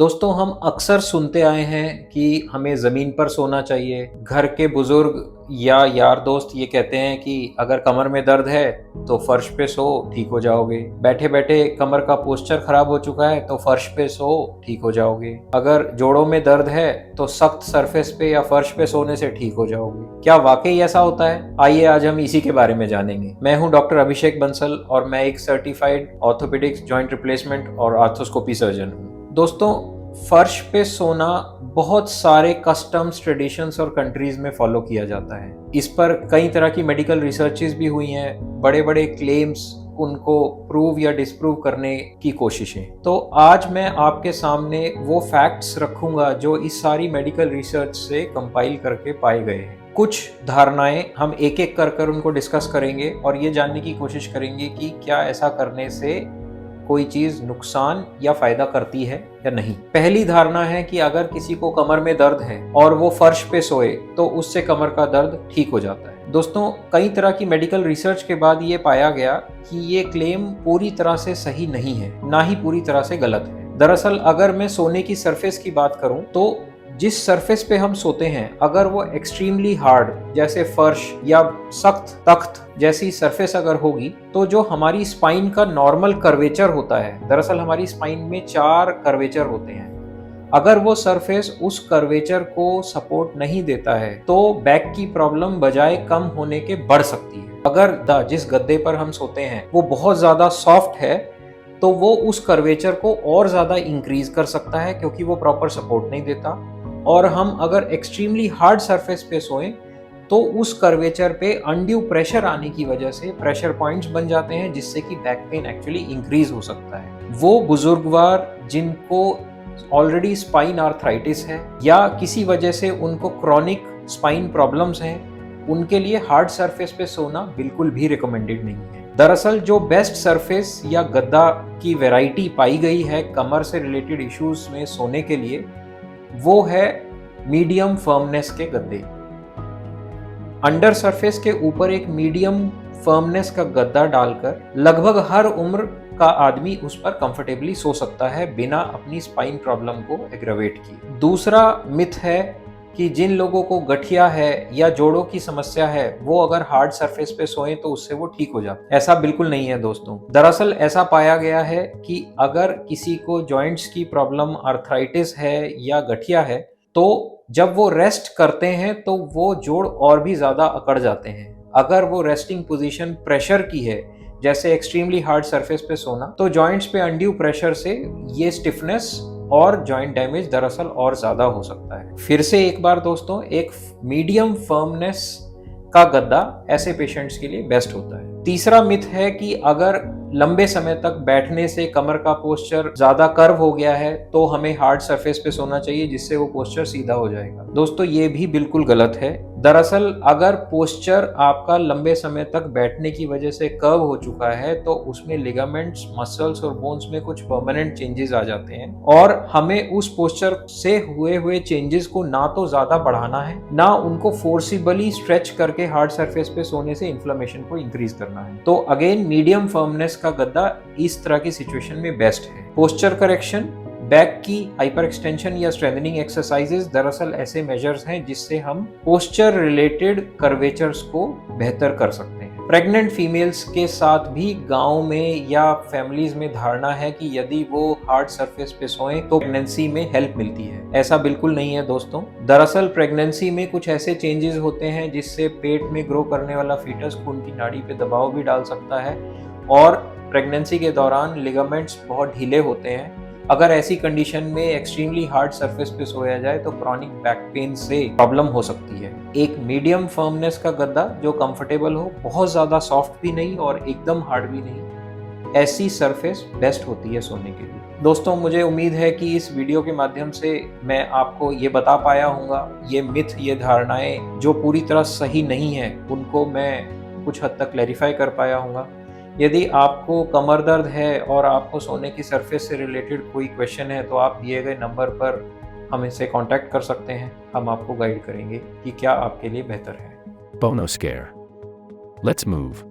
दोस्तों हम अक्सर सुनते आए हैं कि हमें ज़मीन पर सोना चाहिए। घर के बुज़ुर्ग या यार दोस्त ये कहते हैं कि अगर कमर में दर्द है तो फर्श पे सो, ठीक हो जाओगे। बैठे-बैठे कमर का पोस्चर खराब हो चुका है तो फर्श पे सो, ठीक हो जाओगे। अगर जोड़ों में दर्द है तो सख्त सरफेस पे या फर्श पे सोने से ठीक हो जाओगे। क्या वाक़ई ऐसा होता है? आइए आज हम इसी के बारे में जानेंगे। मैं हूं डॉक्टर अभिषेक बंसल और मैं एक सर्टिफाइड ऑर्थोपेडिक्स, जॉइंट रिप्लेसमेंट और आर्थ्रोस्कोपी सर्जन हूं। दोस्तों, फर्श पे सोना बहुत सारे कस्टम्स, ट्रेडिशंस और कंट्रीज में फॉलो किया जाता है। इस पर कई तरह की मेडिकल रिसर्चेस भी हुई हैं, बड़े बड़े क्लेम्स, उनको प्रूव या डिसप्रूव करने की कोशिशें। तो आज मैं आपके सामने वो फैक्ट्स रखूंगा जो इस सारी मेडिकल रिसर्च से कंपाइल करके पाए गए हैं। कुछ धारणाएं हम एक एक कर उनको डिस्कस करेंगे और ये जानने की कोशिश करेंगे कि क्या ऐसा करने से कोई चीज नुकसान या फायदा करती है या नहीं। पहली धारणा है कि अगर किसी को कमर में दर्द है और वो फर्श पे सोए तो उससे कमर का दर्द ठीक हो जाता है। दोस्तों, कई तरह की मेडिकल रिसर्च के बाद ये पाया गया कि ये क्लेम पूरी तरह से सही नहीं है, ना ही पूरी तरह से गलत है। दरअसल अगर मैं सोने की सरफेस की बात करूं तो जिस सरफेस पे हम सोते हैं, अगर वो एक्सट्रीमली हार्ड जैसे फर्श या सख्त तख्त जैसी सरफेस अगर होगी तो जो हमारी स्पाइन का नॉर्मल कर्वेचर होता है, दरअसल हमारी स्पाइन में 4 कर्वेचर होते हैं, अगर वो सरफेस उस कर्वेचर को सपोर्ट नहीं देता है तो बैक की प्रॉब्लम बजाय कम होने के बढ़ सकती है। अगर जिस गद्दे पर हम सोते हैं वो बहुत ज्यादा सॉफ्ट है तो वो उस कर्वेचर को और ज्यादा इंक्रीज कर सकता है क्योंकि वो प्रॉपर सपोर्ट नहीं देता। और हम अगर एक्सट्रीमली हार्ड सरफेस पे सोएं तो उस कर्वेचर पे अनड्यू प्रेशर आने की वजह से प्रेशर पॉइंट्स बन जाते हैं जिससे कि बैक पेन एक्चुअली इंक्रीज हो सकता है। वो बुजुर्गवार जिनको ऑलरेडी स्पाइन आर्थराइटिस है या किसी वजह से उनको क्रॉनिक स्पाइन प्रॉब्लम्स हैं, उनके लिए हार्ड सरफेस पे सोना बिल्कुल भी रिकमेंडेड नहीं है। दरअसल जो बेस्ट सरफेस या गद्दा की वैरायटी पाई गई है कमर से रिलेटेड इश्यूज में सोने के लिए, वो है मीडियम फर्मनेस के गद्दे। अंडर सरफेस के ऊपर एक मीडियम फर्मनेस का गद्दा डालकर लगभग हर उम्र का आदमी उस पर कंफर्टेबली सो सकता है बिना अपनी स्पाइन प्रॉब्लम को एग्रावेट किए। दूसरा मिथ है कि जिन लोगों को गठिया है या जोड़ों की समस्या है वो अगर हार्ड सरफेस पे सोएं तो उससे वो ठीक हो जाता है। ऐसा बिल्कुल नहीं है दोस्तों। दरअसल ऐसा पाया गया है कि अगर किसी को जॉइंट्स की प्रॉब्लम, आर्थराइटिस है या गठिया है तो जब वो रेस्ट करते हैं तो वो जोड़ और भी ज्यादा अकड़ जाते हैं। अगर वो रेस्टिंग पोजीशन प्रेशर की है, जैसे एक्सट्रीमली हार्ड सरफेस पे सोना, तो जॉइंट्स पे अनड्यू प्रेशर से ये स्टिफनेस और जॉइंट डैमेज दरअसल और ज्यादा हो सकता है। फिर से एक बार दोस्तों, एक मीडियम फर्मनेस का गद्दा ऐसे पेशेंट्स के लिए बेस्ट होता है। तीसरा मिथ है कि अगर लंबे समय तक बैठने से कमर का पोस्चर ज्यादा कर्व हो गया है तो हमें हार्ड सरफेस पे सोना चाहिए जिससे वो पोस्चर सीधा हो जाएगा। दोस्तों, ये भी बिल्कुल गलत है। दरअसल अगर पोस्चर आपका लंबे समय तक बैठने की वजह से कर्व हो चुका है तो उसमें लिगामेंट्स, मसल्स और बोन्स में कुछ परमानेंट चेंजेस आ जाते हैं और हमें उस पोस्चर से हुए चेंजेस को ना तो ज्यादा बढ़ाना है, ना उनको फोर्सिबली स्ट्रेच करके हार्ड सरफेस पे सोने से इन्फ्लेमेशन को इंक्रीज करना है। तो अगेन मीडियम फर्मनेस का गद्दा इस तरह की सिचुएशन में बेस्ट है। पोस्चर करेक्शन, बैक की हाइपर एक्सटेंशन या स्ट्रेंथनिंग एक्सरसाइजेस दरअसल ऐसे मेजर्स हैं जिससे हम पोस्चर रिलेटेड कर्वेचर्स को बेहतर कर सकते हैं। प्रेग्नेंट फीमेल्स के साथ भी गांव में या फैमिलीज में धारणा है कि यदि वो हार्ड सरफेस पे सोएं तो प्रेगनेंसी में हेल्प मिलती है। ऐसा बिल्कुल नहीं है दोस्तों। दरअसल प्रेगनेंसी में कुछ ऐसे चेंजेस होते हैं जिससे पेट में ग्रो करने वाला फीटस खून की नाड़ी पे दबाव भी डाल सकता है और प्रेगनेंसी के दौरान लिगामेंट्स बहुत ढीले होते हैं। अगर ऐसी कंडीशन में एक्सट्रीमली हार्ड सरफेस पे सोया जाए तो क्रॉनिक बैक पेन से प्रॉब्लम हो सकती है। एक मीडियम फर्मनेस का गद्दा जो कंफर्टेबल हो, बहुत ज्यादा सॉफ्ट भी नहीं और एकदम हार्ड भी नहीं, ऐसी सरफेस बेस्ट होती है सोने के लिए। दोस्तों, मुझे उम्मीद है कि इस वीडियो के माध्यम से मैं आपको ये बता पाया हूँगा, ये मिथ, ये धारणाएं जो पूरी तरह सही नहीं है उनको मैं कुछ हद तक क्लैरिफाई कर पाया हूँगा। यदि आपको कमर दर्द है और आपको सोने की सरफेस से रिलेटेड कोई क्वेश्चन है तो आप दिए गए नंबर पर हमसे कांटेक्ट कर सकते हैं। हम आपको गाइड करेंगे कि क्या आपके लिए बेहतर है। Bonoscare. Let's move.